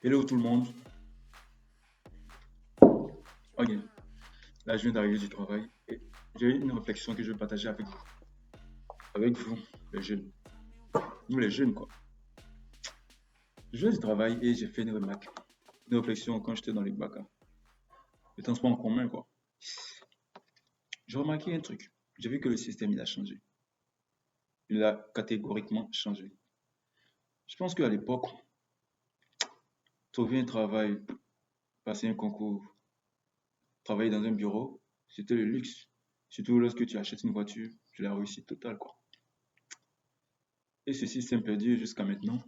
Hello tout le monde. Ok, là je viens d'arriver du travail et j'ai une réflexion que je veux partager avec vous, les jeunes. Nous les jeunes quoi. Je viens du travail et j'ai fait une remarque, une réflexion quand j'étais dans les bacs, hein, les transports en commun quoi. J'ai remarqué un truc. J'ai vu que le système il a changé. Il a catégoriquement changé. Je pense qu'à l'époque, trouver un travail, passer un concours, travailler dans un bureau, c'était le luxe. Surtout lorsque tu achètes une voiture, tu la réussite totale quoi. Et ce système perdure jusqu'à maintenant.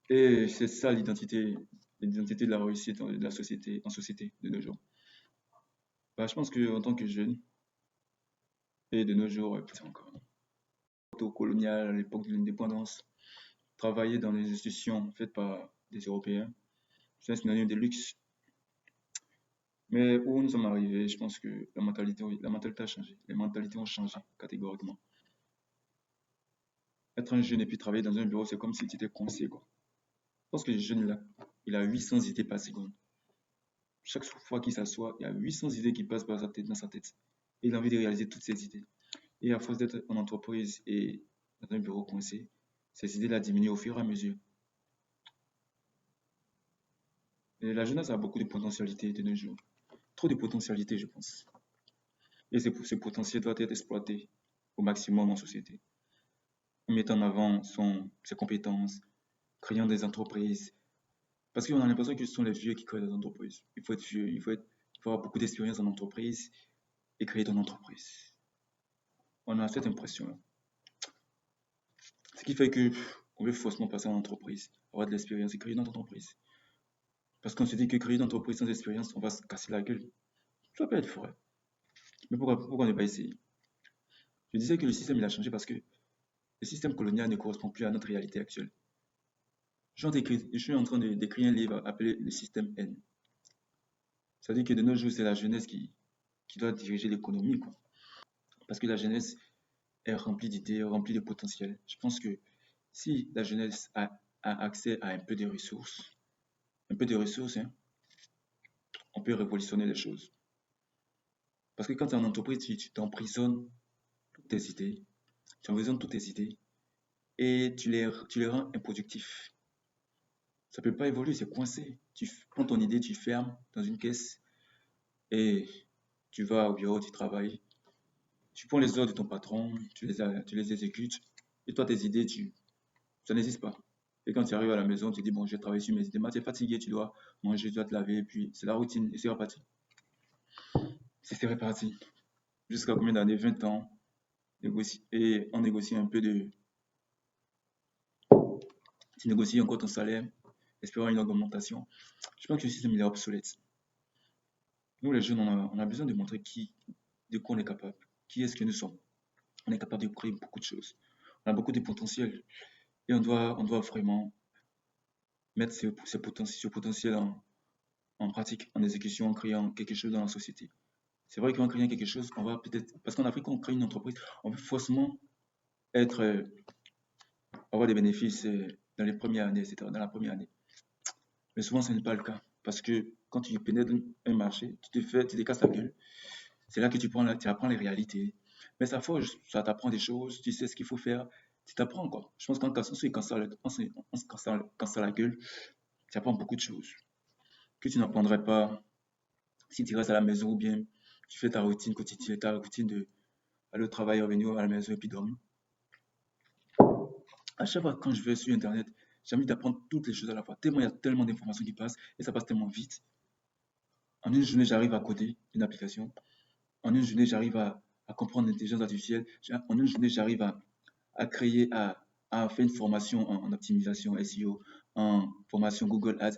Et c'est ça l'identité de la réussite de la société, en société de nos jours. Bah, je pense qu'en tant que jeune, et de nos jours, plus encore, au colonial, à l'époque de l'indépendance, travailler dans les institutions faites par des Européens, c'est un synonyme de luxe. Mais où nous sommes arrivés, je pense que la mentalité a changé. Les mentalités ont changé catégoriquement. Être un jeune et puis travailler dans un bureau, c'est comme si tu étais coincé, quoi. Je pense que le jeune là, il a 800 idées par seconde. Chaque fois qu'il s'assoit, il y a 800 idées qui passent par sa tête, dans sa tête. Et il a envie de réaliser toutes ces idées. Et à force d'être en entreprise et dans un bureau coincé, ces idées-là diminuent au fur et à mesure. Et la jeunesse a beaucoup de potentialités de nos jours. Trop de potentialités, je pense. Et ce potentiel doit être exploité au maximum en société. En mettant en avant ses compétences, créant des entreprises. Parce qu'on a l'impression que ce sont les vieux qui créent des entreprises. Il faut être vieux, il faut avoir beaucoup d'expérience en entreprise et créer ton entreprise. On a cette impression-là. Ce qui fait que on veut forcément passer en entreprise, avoir de l'expérience et créer notre entreprise. Parce qu'on se dit que créer une entreprise sans expérience, on va se casser la gueule. Ça peut être vrai. Mais pourquoi ne pas essayer? Je disais que le système il a changé parce que le système colonial ne correspond plus à notre réalité actuelle. Je suis en train d'écrire un livre appelé Le système N. Ça veut dire que de nos jours, c'est la jeunesse qui doit diriger l'économie, quoi. Parce que la jeunesse est remplie d'idées, remplie de potentiel. Je pense que si la jeunesse a accès à un peu de ressources, hein, on peut révolutionner les choses. Parce que quand tu es en entreprise, tu t'emprisonnes toutes tes idées, tu emprisonnes toutes tes idées et tu les rends improductifs. Ça ne peut pas évoluer, c'est coincé. Tu prends ton idée, tu fermes dans une caisse et tu vas au bureau, tu travailles. Tu prends les ordres de ton patron, tu les exécutes et toi, tes idées, ça n'existe pas. Et quand tu arrives à la maison, tu dis, bon, je vais travailler sur mes idées. Mais tu es fatigué, tu dois manger, tu dois te laver, et puis c'est la routine et c'est reparti. C'est reparti. Jusqu'à combien d'années? 20 ans. Et on négocie un peu de. Tu négocies encore ton salaire, espérant une augmentation. Je pense que le système il est obsolète. Nous, les jeunes, on a besoin de montrer de quoi on est capable. Qui est-ce que nous sommes? On est capable de créer beaucoup de choses. On a beaucoup de potentiel. Et on doit vraiment mettre ce potentiel en pratique, en exécution, en créant quelque chose dans la société. C'est vrai qu'en créant quelque chose, on va peut-être. Parce qu'en Afrique, quand on crée une entreprise, on veut forcément être, avoir des bénéfices dans les premières années, etc., dans la première année. Mais souvent, ce n'est pas le cas. Parce que quand tu pénètres un marché, tu te casses la gueule. C'est là que tu apprends les réalités. Mais ça t'apprend des choses, tu sais ce qu'il faut faire, tu t'apprends quoi. Je pense qu'en cassant, on se casse la gueule, tu apprends beaucoup de choses que tu n'apprendrais pas si tu restes à la maison ou bien tu fais ta routine quotidienne, ta routine de aller au travail, revenir à la maison et puis dormir. À chaque fois quand je vais sur Internet, j'ai envie d'apprendre toutes les choses à la fois. Tellement il y a tellement d'informations qui passent et ça passe tellement vite. En une journée, j'arrive à coder une application. En une journée, j'arrive à comprendre l'intelligence artificielle. En une journée, j'arrive créer, à faire une formation en optimisation SEO, en formation Google Ads.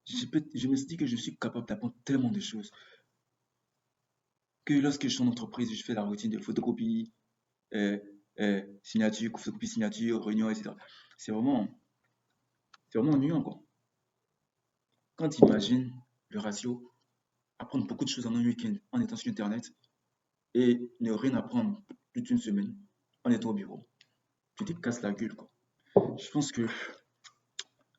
Je me suis dit que je suis capable d'apprendre tellement de choses que lorsque je suis en entreprise, je fais la routine de photocopie, euh, signature, photocopie, signature, réunion, etc. C'est vraiment, c'est vraiment ennuyant, quoi. Quand tu imagines le ratio, apprendre beaucoup de choses en un week-end en étant sur Internet et ne rien apprendre toute une semaine en étant au bureau, tu te casses la gueule, quoi. Je pense que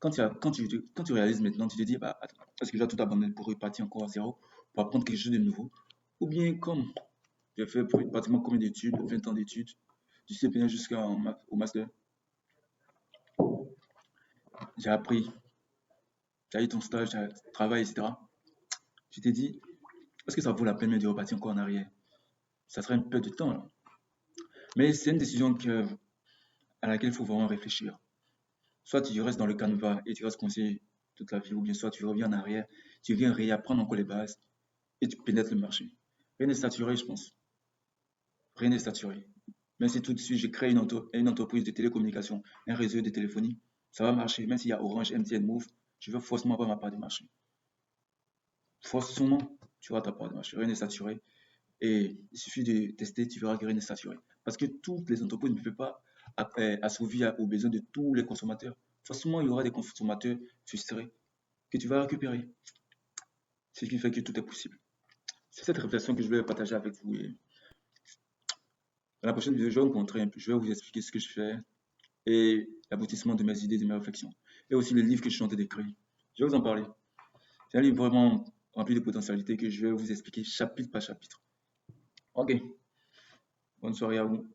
Quand tu réalises maintenant, tu te dis, bah, attends, est-ce que je dois tout abandonner pour repartir encore à zéro, pour apprendre quelque chose de nouveau? Ou bien, comme j'ai fait pratiquement combien d'études, 20 ans d'études, du CPN jusqu'au master, j'ai appris, j'ai eu ton stage, j'ai travail, etc. Tu t'es dit, est-ce que ça vaut la peine de repartir encore en arrière? Ça serait une perte de temps, là. Mais c'est une décision à laquelle il faut vraiment réfléchir. Soit tu restes dans le canevas et tu restes coincé toute la vie, ou bien soit tu reviens en arrière, tu viens réapprendre encore les bases et tu pénètres le marché. Rien n'est saturé, je pense. Rien n'est saturé. Même si tout de suite je crée une entreprise de télécommunication, un réseau de téléphonie, ça va marcher. Même s'il y a Orange, MTN, Move, je veux forcément avoir ma part de marché. Forcément, tu auras ta part de marché. Rien n'est saturé. Et il suffit de tester, tu verras que rien n'est saturé. Parce que toutes les entreprises ne peuvent pas assouvir aux besoins de tous les consommateurs. Forcément, il y aura des consommateurs frustrés que tu vas récupérer. Ce qui fait que tout est possible. C'est cette réflexion que je vais partager avec vous. Et dans la prochaine vidéo, je vais vous montrer un peu, je vais vous expliquer ce que je fais et l'aboutissement de mes idées, de mes réflexions. Et aussi le livre que je suis en train d'écrire. Je vais vous en parler. C'est un livre vraiment rempli de potentialités que je vais vous expliquer chapitre par chapitre. Ok, bonne soirée à vous.